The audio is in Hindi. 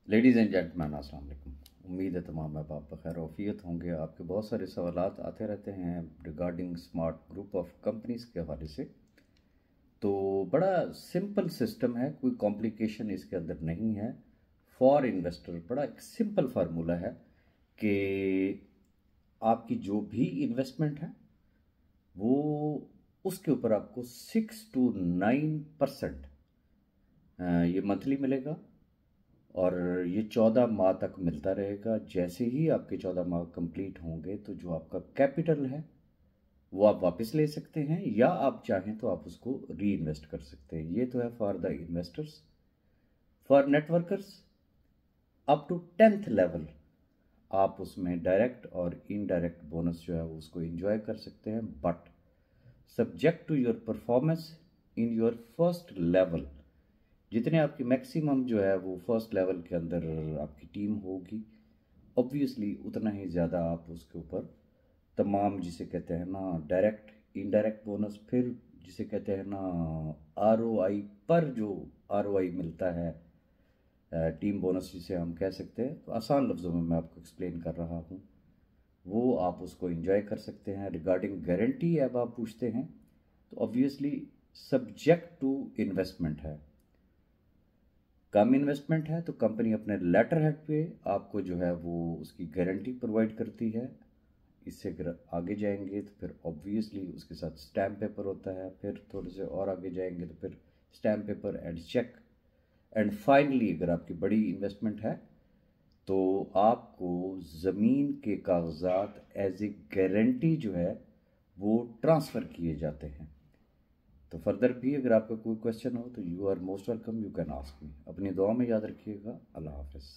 लेडीज़ एंड जेंटलमैन अस्सलाम वालेकुम। उम्मीद है तमाम आप बखैर औफियत होंगे। आपके बहुत सारे सवालात आते रहते हैं regarding smart group of companies के हवाले से। तो बड़ा सिंपल सिस्टम है, कोई कॉम्प्लिकेशन इसके अंदर नहीं है। फॉर इन्वेस्टर बड़ा एक सिंपल फार्मूला है कि आपकी जो भी इन्वेस्टमेंट है वो उसके ऊपर आपको 6 to 9% ये मंथली मिलेगा और ये 14 माह तक मिलता रहेगा। जैसे ही आपके 14 माह कंप्लीट होंगे तो जो आपका कैपिटल है वो आप वापस ले सकते हैं, या आप चाहें तो आप उसको री इन्वेस्ट कर सकते हैं। ये तो है for the investors. For networkers up to 10th level आप उसमें डायरेक्ट और इनडायरेक्ट बोनस जो है वो उसको एंजॉय कर सकते हैं, but subject to your performance in your first level. जितने आपकी मैक्सिमम जो है वो फर्स्ट लेवल के अंदर आपकी टीम होगी, ऑब्वियसली उतना ही ज़्यादा आप उसके ऊपर तमाम जिसे कहते हैं ना डायरेक्ट इनडायरेक्ट बोनस, फिर जिसे कहते हैं ना आरओआई पर जो आरओआई मिलता है, टीम बोनस जिसे हम कह सकते हैं, तो आसान लफ्ज़ों में मैं आपको एक्सप्लेन कर रहा हूँ, वो आप उसको एंजॉय कर सकते हैं। रिगार्डिंग गारंटी अब आप पूछते हैं, तो ऑब्वियसली सब्जेक्ट टू इन्वेस्टमेंट है। कम इन्वेस्टमेंट है तो कंपनी अपने लेटर हेड पे आपको जो है वो उसकी गारंटी प्रोवाइड करती है। इससे अगर आगे जाएंगे तो फिर ऑब्वियसली उसके साथ स्टैम्प पेपर होता है, फिर थोड़े से और आगे जाएंगे तो फिर stamp paper and cheque, and finally अगर आपकी बड़ी इन्वेस्टमेंट है तो आपको ज़मीन के कागजात एज ए गारंटी जो है वो ट्रांसफ़र किए जाते हैं। तो फर्दर भी अगर आपका कोई क्वेश्चन हो तो you are most welcome, you can ask me. अपनी दुआ में याद रखिएगा। अल्लाह हाफ़िज़।